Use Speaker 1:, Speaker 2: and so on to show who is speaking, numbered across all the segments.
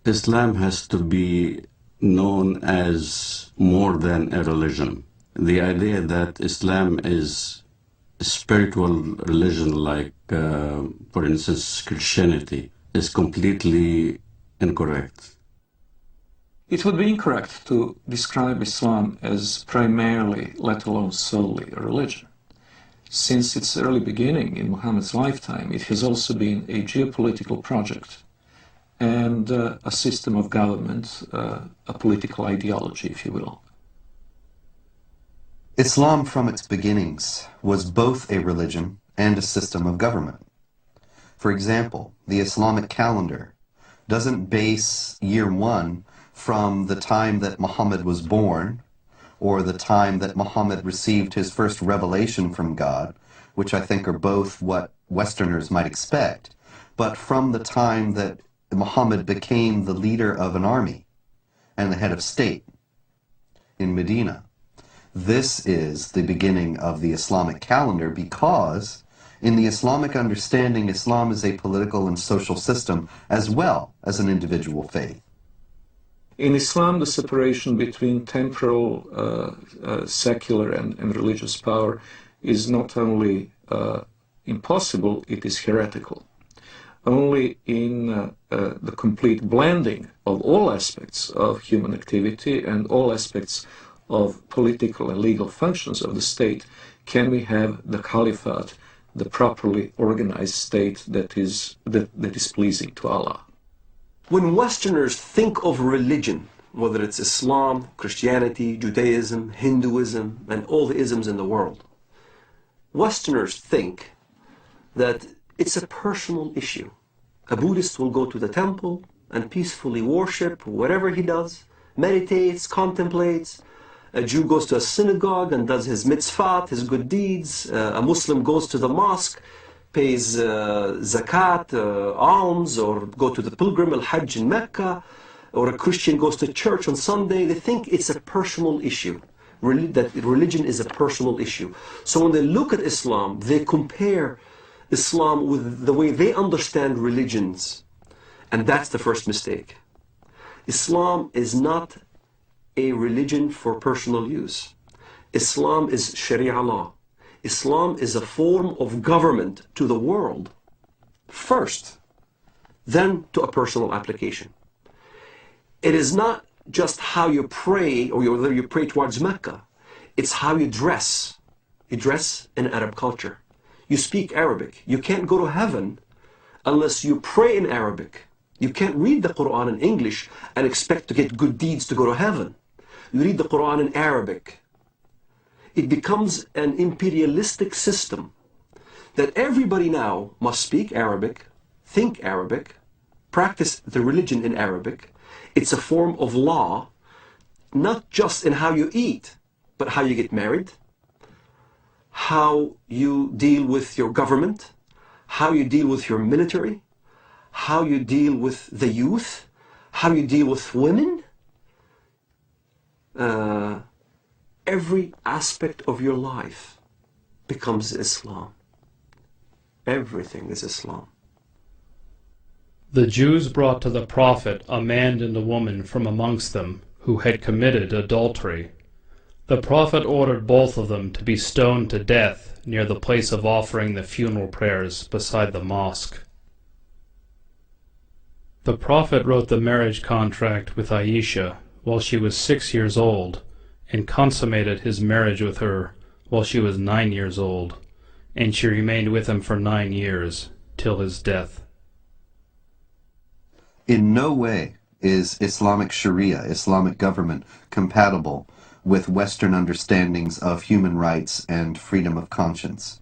Speaker 1: Islam has to be known as more than a religion. The idea that Islam is a spiritual religion like, for instance, Christianity, is completely incorrect.
Speaker 2: It would be incorrect to describe Islam as primarily, let alone solely, a religion. Since its early beginning in Muhammad's lifetime, it has also been a geopolitical project and a system of government, a political ideology, if you will.
Speaker 3: Islam from its beginnings was both a religion and a system of government. For example, the Islamic calendar doesn't base year one from the time that Muhammad was born or the time that Muhammad received his first revelation from God, which I think are both what Westerners might expect, but from the time that Muhammad became the leader of an army and the head of state in Medina. This is the beginning of the Islamic calendar because in the Islamic understanding, Islam is a political and social system as well as an individual faith.
Speaker 2: In Islam, the separation between temporal, secular, and religious power is not only impossible, it is heretical. Only in the complete blending of all aspects of human activity and all aspects of political and legal functions of the state can we have the caliphate, the properly organized state that is pleasing to Allah.
Speaker 4: When Westerners think of religion, whether it's Islam, Christianity, Judaism, Hinduism, and all the isms in the world, Westerners think that it's a personal issue. A Buddhist will go to the temple and peacefully worship whatever he does, meditates, contemplates. A Jew goes to a synagogue and does his mitzvot, his good deeds. A Muslim goes to the mosque, pays zakat, alms, or go to the pilgrim, al-Hajj in Mecca, or a Christian goes to church on Sunday. They think it's a personal issue, that religion is a personal issue. So when they look at Islam, they compare Islam with the way they understand religions. And that's the first mistake. Islam is not a religion for personal use. Islam is Sharia law. Islam is a form of government to the world first, then to a personal application. It is not just how you pray or whether you pray towards Mecca. It's how you dress. You dress in Arab culture. You speak Arabic. You can't go to heaven unless you pray in Arabic. You can't read the Quran in English and expect to get good deeds to go to heaven. You read the Quran in Arabic. It becomes an imperialistic system that everybody now must speak Arabic, think Arabic, practice the religion in Arabic. It's a form of law, not just in how you eat, but how you get married, how you deal with your government, how you deal with your military, how you deal with the youth, how you deal with women. Every aspect of your life becomes Islam. Everything is Islam.
Speaker 5: The Jews brought to the prophet a man and a woman from amongst them who had committed adultery. The prophet ordered both of them to be stoned to death near the place of offering the funeral prayers beside the mosque. The prophet wrote the marriage contract with Aisha while she was 6 years old, and consummated his marriage with her while she was 9 years old, and she remained with him for 9 years, till his death.
Speaker 3: In no way is Islamic Sharia, Islamic government, compatible with Western understandings of human rights and freedom of conscience.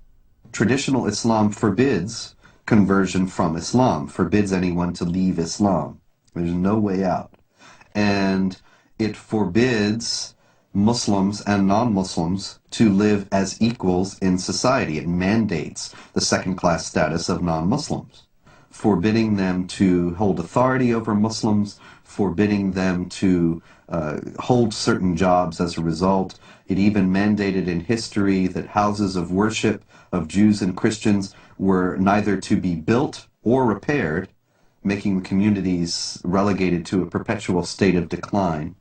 Speaker 3: Traditional Islam forbids conversion from Islam, forbids anyone to leave Islam. There's no way out. And it forbids Muslims and non-Muslims to live as equals in society. It mandates the second-class status of non-Muslims, forbidding them to hold authority over Muslims, forbidding them to hold certain jobs as a result. It even mandated in history that houses of worship of Jews and Christians were neither to be built or repaired, making the communities relegated to a perpetual state of decline.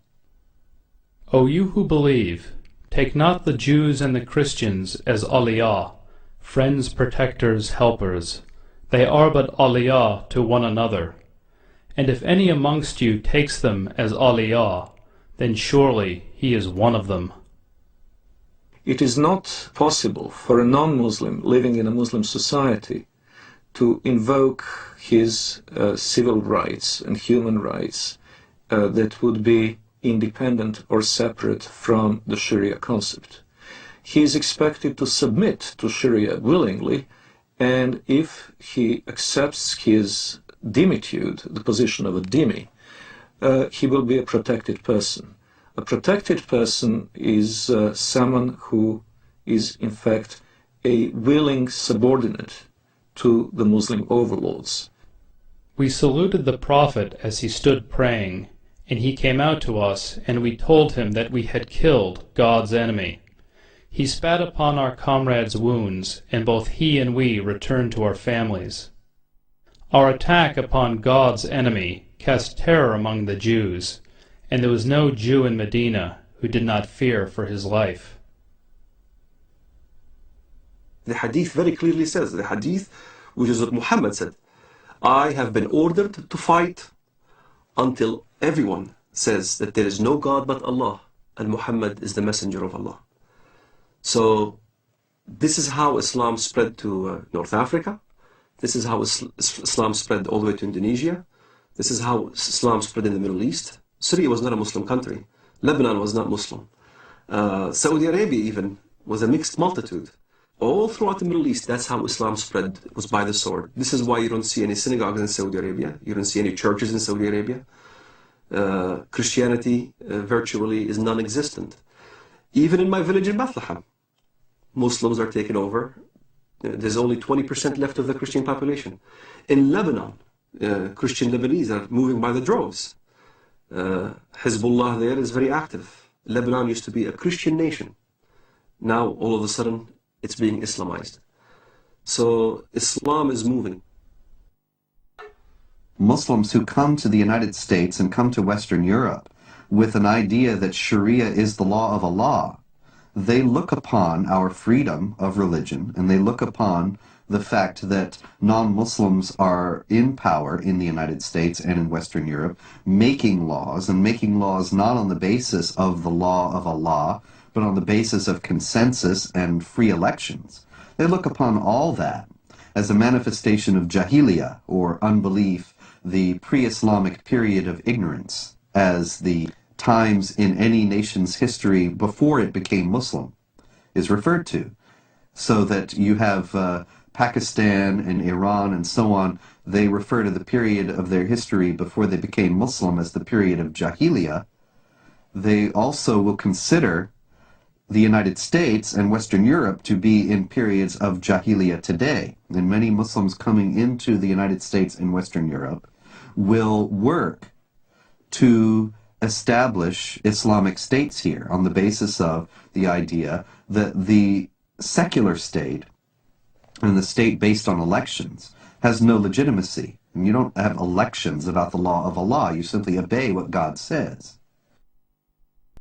Speaker 5: O you who believe, take not the Jews and the Christians as aliyah, friends, protectors, helpers. They are but aliyah to one another. And if any amongst you takes them as aliyah, then surely he is one of them.
Speaker 2: It is not possible for a non-Muslim living in a Muslim society to invoke his civil rights and human rights that would be independent or separate from the Sharia concept. He is expected to submit to Sharia willingly, and if he accepts his dimitude, the position of a dhimmi, he will be a protected person. A protected person is someone who is in fact a willing subordinate to the Muslim overlords.
Speaker 5: We saluted the Prophet as he stood praying, and he came out to us, and we told him that we had killed God's enemy. He spat upon our comrades' wounds, and both he and we returned to our families. Our attack upon God's enemy cast terror among the Jews, and there was no Jew in Medina who did not fear for his life.
Speaker 4: The hadith very clearly says, the hadith, which is what Muhammad said, I have been ordered to fight until everyone says that there is no God but Allah, and Muhammad is the messenger of Allah. So this is how Islam spread to North Africa. This is how Islam spread all the way to Indonesia. This is how Islam spread in the Middle East. Syria was not a Muslim country. Lebanon was not Muslim. Saudi Arabia even was a mixed multitude. All throughout the Middle East, that's how Islam spread, was by the sword. This is why you don't see any synagogues in Saudi Arabia. You don't see any churches in Saudi Arabia. Christianity virtually is non-existent. Even in my village in Bethlehem, Muslims are taken over. There's only 20% left of the Christian population. In Lebanon, Christian Lebanese are moving by the droves. Hezbollah there is very active. Lebanon used to be a Christian nation. Now, all of a sudden, it's being Islamized. So, Islam is moving.
Speaker 3: Muslims who come to the United States and come to Western Europe with an idea that Sharia is the law of Allah, they look upon our freedom of religion, and they look upon the fact that non-Muslims are in power in the United States and in Western Europe, making laws, and making laws not on the basis of the law of Allah, but on the basis of consensus and free elections. They look upon all that as a manifestation of jahiliyyah, or unbelief, the pre-Islamic period of ignorance, as the times in any nation's history before it became Muslim is referred to. So that you have Pakistan and Iran and so on, they refer to the period of their history before they became Muslim as the period of Jahiliyyah. They also will consider the United States and Western Europe to be in periods of Jahiliyyah today. And many Muslims coming into the United States and Western Europe will work to establish Islamic states here on the basis of the idea that the secular state and the state based on elections has no legitimacy. And you don't have elections about the law of Allah. You simply obey what God says.